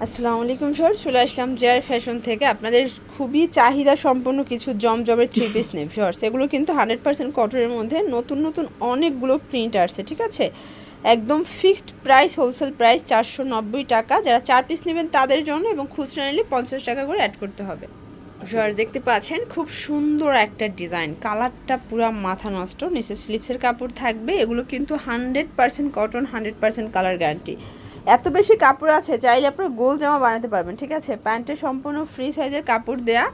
আসসালামু আলাইকুম স্যার, চলে আসলাম জেআর ফ্যাশন থেকে আপনাদের খুবই চাহিদা সম্পন্ন কিছু জমজমের থ্রি পিস নেই শর্টস। এগুলো কিন্তু 100% কটনের মধ্যে নতুন নতুন অনেকগুলো প্রিন্ট আসছে, ঠিক আছে। একদম ফিক্সড প্রাইস, হোলসেল প্রাইস 490 টাকা। যারা 4 পিস নেবেন তাদের জন্য, এবং খুচরা নিলে 50 টাকা করে অ্যাড করতে হবে। শর্টস দেখতে পাচ্ছেন, খুব সুন্দর একটা ডিজাইন, কালারটা পুরো মাথা নষ্ট। নিচে স্লিপসের কাপড় থাকবে। এগুলো কিন্তু 100% কটন, 100% কালার গ্যারান্টি। এত বেশি কাপড় আছে, চাইলে আপনারা গোল জামা বানাতে পারবেন, ঠিক আছে। প্যান্টে সম্পূর্ণ ফ্রি সাইজের কাপড় দেয়া,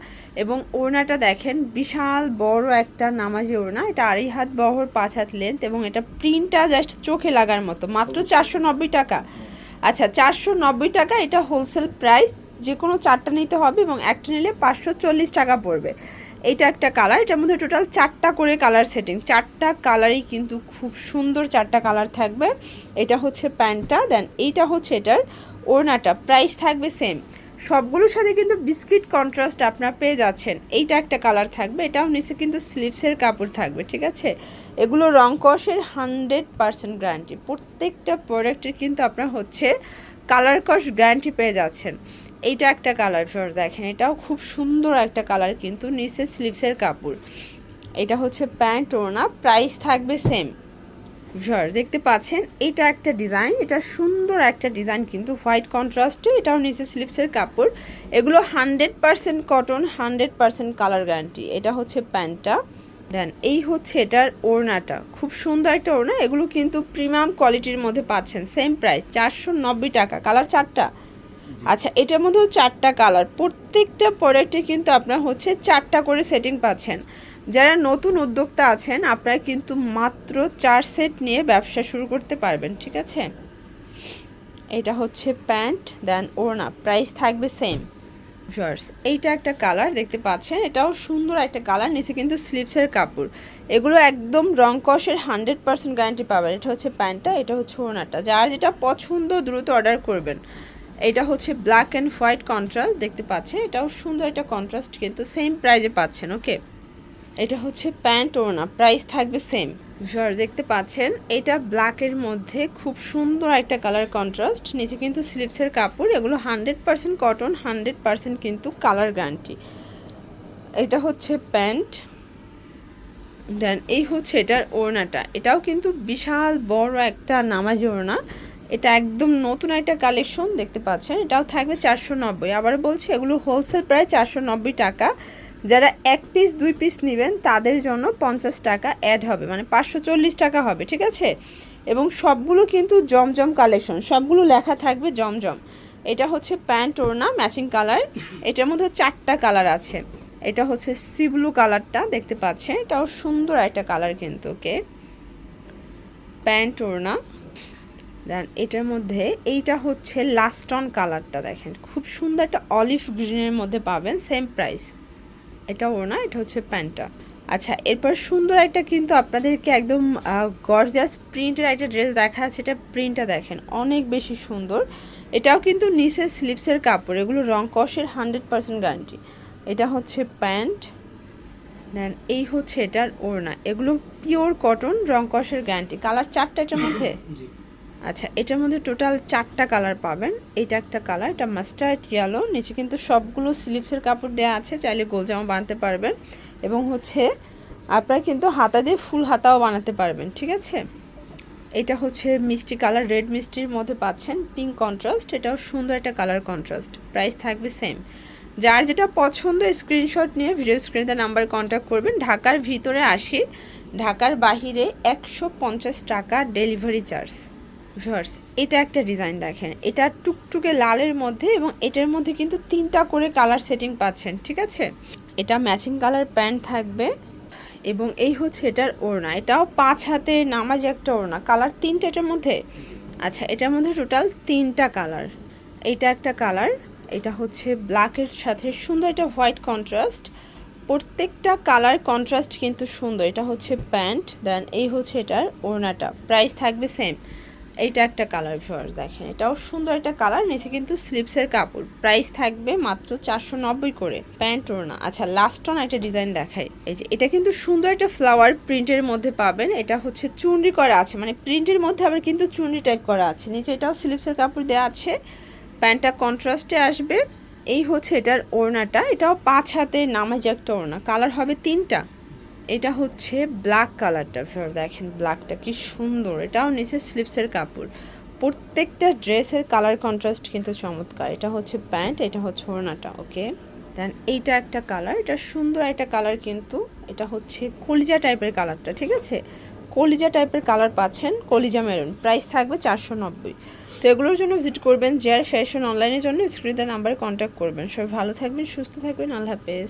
এবং ওড়নাটা দেখেন বিশাল বড় একটা নামাজি ওড়না। এটা 2.5 হাত বহর, 5 হাত লেন্থ, এবং এটা প্রিন্টটা জাস্ট চোখে লাগার মতো। মাত্র 490 টাকা। আচ্ছা, 490 টাকা এটা হোলসেল প্রাইস। যে কোনো 4টা নিতে হবে, এবং একটা নিলে 540 টাকা পড়বে। এটা একটা কালার, এটার মধ্যে টোটাল 4টা করে কালার সেটিং। 4টা কালারই কিন্তু খুব সুন্দর, 4টা কালার থাকবে। এটা হচ্ছে প্যান্টটা, দেন এইটা হচ্ছে এটার ওড়নাটা। প্রাইস থাকবে সেম। সবগুলোর সাথে কিন্তু বিস্কিট কন্ট্রাস্ট আপনারা পেয়ে যাচ্ছেন। এইটা একটা কালার থাকবে, এটাও নিচে কিন্তু স্লিভসের কাপড় থাকবে, ঠিক আছে। এগুলো রং কষের 100% গ্যারান্টি। প্রত্যেকটা প্রোডাক্টের কিন্তু আপনার হচ্ছে কালার কস গ্যারান্টি পেয়ে যাচ্ছেন। এইটা একটা কালার ফর দেখেন, এটাও খুব সুন্দর একটা কালার, কিন্তু নিচে স্লিভসের কাপড়। এটা হচ্ছে প্যান্ট ওড়না, প্রাইস থাকবে সেম। ভিউয়ার্স দেখতে পাচ্ছেন, এটা একটা ডিজাইন, এটা সুন্দর একটা ডিজাইন, কিন্তু হোয়াইট কন্ট্রাস্টে। এটাও নিচে স্লিভসের কাপড়। এগুলো 100% কটন, 100% কালার গ্যারান্টি। এটা হচ্ছে প্যান্টটা, দেন এই হচ্ছে এটার ওড়নাটা। খুব সুন্দর একটা ওড়না। এগুলো কিন্তু প্রিমিয়াম কোয়ালিটির মধ্যে পাচ্ছেন। সেম প্রাইস 490 টাকা। কালার 4টা। আচ্ছা, এটার মধ্যেও 4টা কালার। প্রত্যেকটা প্রোডাক্টে কিন্তু আপনার হচ্ছে 4টা করে সেটিং পাচ্ছেন। যারা নতুন উদ্যোক্তা আছেন, আপনারা কিন্তু মাত্র 4 সেট নিয়ে ব্যবসা শুরু করতে পারবেন, ঠিক আছে। এটা হচ্ছে প্যান্ট, দেন ওড়না, প্রাইস থাকবে সেম। ভিউয়ার্স এইটা একটা কালার দেখতে পাচ্ছেন, এটাও সুন্দর একটা কালার। নিচে কিন্তু স্লিভসের কাপড়। এগুলো একদম রং কষের 100% গ্যারান্টি পাবেন। এটা হচ্ছে প্যান্টটা, এটা হচ্ছে ওড়নাটা। যার যেটা পছন্দ দ্রুত অর্ডার করবেন। এটা হচ্ছে ব্ল্যাক অ্যান্ড হোয়াইট কন্ট্রাস্ট দেখতে পাচ্ছেন, এটাও সুন্দর একটা কন্ট্রাস্ট, কিন্তু সেম প্রাইজে পাচ্ছেন, ওকে। এটা হচ্ছে প্যান্ট ওড়না, প্রাইস থাকবে সেম। ভিউয়ার্স দেখতে পাচ্ছেন, এটা ব্ল্যাকের মধ্যে খুব সুন্দর একটা কালার কন্ট্রাস্ট। নিচে কিন্তু স্লিভসের কাপড়। এগুলো 100% কটন, 100% কিন্তু কালার গ্যারান্টি। এটা হচ্ছে প্যান্ট, দেন এই হচ্ছে এটার ওড়নাটা। এটাও কিন্তু বিশাল বড় একটা নামাজি ওড়না। এটা একদম নতুন একটা কালেকশন দেখতে পাচ্ছেন। এটাও থাকবে 490। আবার বলছি, এগুলো হোলসেল প্রায় 490 টাকা। যারা 1 পিস 2 পিস নেবেন তাদের জন্য 50 টাকা অ্যাড হবে, মানে 540 টাকা হবে, ঠিক আছে। এবং সবগুলো কিন্তু জমজম কালেকশন, সবগুলো লেখা থাকবে জমজম। এটা হচ্ছে প্যান্ট ওড়না ম্যাচিং কালার। এটার মধ্যে 4টা কালার আছে। এটা হচ্ছে সি ব্লু কালারটা দেখতে পাচ্ছেন, এটাও সুন্দর একটা কালার কিন্তু, ওকে। প্যান্ট ওড়না, দেন এটার মধ্যে এইটা হচ্ছে লাস্টন কালারটা, দেখেন খুব সুন্দর একটা অলিভ গ্রিনের মধ্যে পাবেন, সেম প্রাইস। এটা ওড়না, এটা হচ্ছে প্যান্টটা। আচ্ছা, এরপর সুন্দর একটা কিন্তু আপনাদেরকে একদম গর্জাস প্রিন্টের একটা ড্রেস দেখা যাচ্ছে। এটা প্রিন্টটা দেখেন অনেক বেশি সুন্দর। এটাও কিন্তু নিচে স্লিভসের কাপড়। এগুলো রং কষের 100% গ্যারান্টি। এটা হচ্ছে প্যান্ট, দেন এই হচ্ছে এটার ওড়না। এগুলো পিওর কটন, রং কষের গ্যারান্টি। কালার 4টা এটার মধ্যে। আচ্ছা, এটার মধ্যে টোটাল 4টা কালার পাবেন। এটা একটা কালার, এটা মাস্টার্ড ইয়েলো। নিচে কিন্তু সবগুলো স্লিভসের কাপড় দেওয়া আছে, চাইলে গোল জামা বানাতে পারবেন। এবং হচ্ছে আপনারা কিন্তু হাতা দিয়ে ফুল হাতাও বানাতে পারবেন, ঠিক আছে। এটা হচ্ছে মিষ্টি কালার, রেড মিষ্টির মধ্যে পাচ্ছেন, পিঙ্ক কন্ট্রাস্ট। এটাও সুন্দর একটা কালার কন্ট্রাস্ট, প্রাইস থাকবে সেম। যার যেটা পছন্দ স্ক্রিনশট নিয়ে ভিডিও স্ক্রিনে নাম্বার কন্ট্যাক্ট করবেন। ঢাকার ভিতরে 80, ঢাকার বাহিরে 150 টাকা ডেলিভারি চার্জ। ভিউয়ার্স এটা একটা ডিজাইন দেখেন, এটা টুকটুকে লালের মধ্যে, এবং এটার মধ্যে কিন্তু 3টা করে কালার সেটিং পাচ্ছেন, ঠিক আছে। এটা ম্যাচিং কালার প্যান্ট থাকবে, এবং এই হচ্ছে এটার ওড়না। এটাও 5 হাতে নামাজ একটা ওড়না। কালার 3টা এটার মধ্যে। আচ্ছা, এটার মধ্যে টোটাল 3টা কালার। এইটা একটা কালার, এটা হচ্ছে ব্ল্যাকের সাথে সুন্দর একটা হোয়াইট কন্ট্রাস্ট। প্রত্যেকটা কালার কন্ট্রাস্ট কিন্তু সুন্দর। এটা হচ্ছে প্যান্ট, দেন এই হচ্ছে এটার ওড়নাটা, প্রাইস থাকবে সেম। এইটা একটা কালার ভিউয়ার্স দেখেন, এটাও সুন্দর একটা কালার। নিচে কিন্তু স্লিপসের কাপড়। প্রাইস থাকবে মাত্র 490 করে। প্যান্ট ওড়না। আচ্ছা, লাস্ট অন একটা ডিজাইন দেখাই। এই যে এটা কিন্তু সুন্দর একটা ফ্লাওয়ার প্রিন্টের মধ্যে পাবেন। এটা হচ্ছে চুনরি করা আছে, মানে প্রিন্টের মধ্যে আবার কিন্তু চুনরি টাইপ করা আছে। নিচে এটাও স্লিপসের কাপড় দেওয়া আছে। প্যান্টটা কন্ট্রাস্টে আসবে। এই হচ্ছে এটার ওড়নাটা, এটাও 5 হাতে নামাজ একটা ওড়না, কালার হবে 3টা। এটা হচ্ছে ব্ল্যাক কালারটা, দেখেন ব্ল্যাকটা কি সুন্দর, এটাও নিচে স্লিপসের কাপড়। প্রত্যেকটা ড্রেসের কালার কন্ট্রাস্ট কিন্তু চমৎকার। এটা হচ্ছে প্যান্ট, এটা হচ্ছে ওড়নাটা। ওকে, দেন এইটা একটা কালার, এটা সুন্দর একটা কালার, কিন্তু এটা হচ্ছে কলিজা টাইপের কালারটা, ঠিক আছে, কলিজা টাইপের কালার পাচ্ছেন, কলিজা মেরুন। প্রাইস থাকবে 490। তো এগুলোর জন্য ভিজিট করবেন জেআর ফ্যাশন অনলাইনের জন্য স্ক্রিনে নাম্বারে কন্ট্যাক্ট করবেন। সবাই ভালো থাকবেন, সুস্থ থাকবেন, আল্লাহ হাফেজ।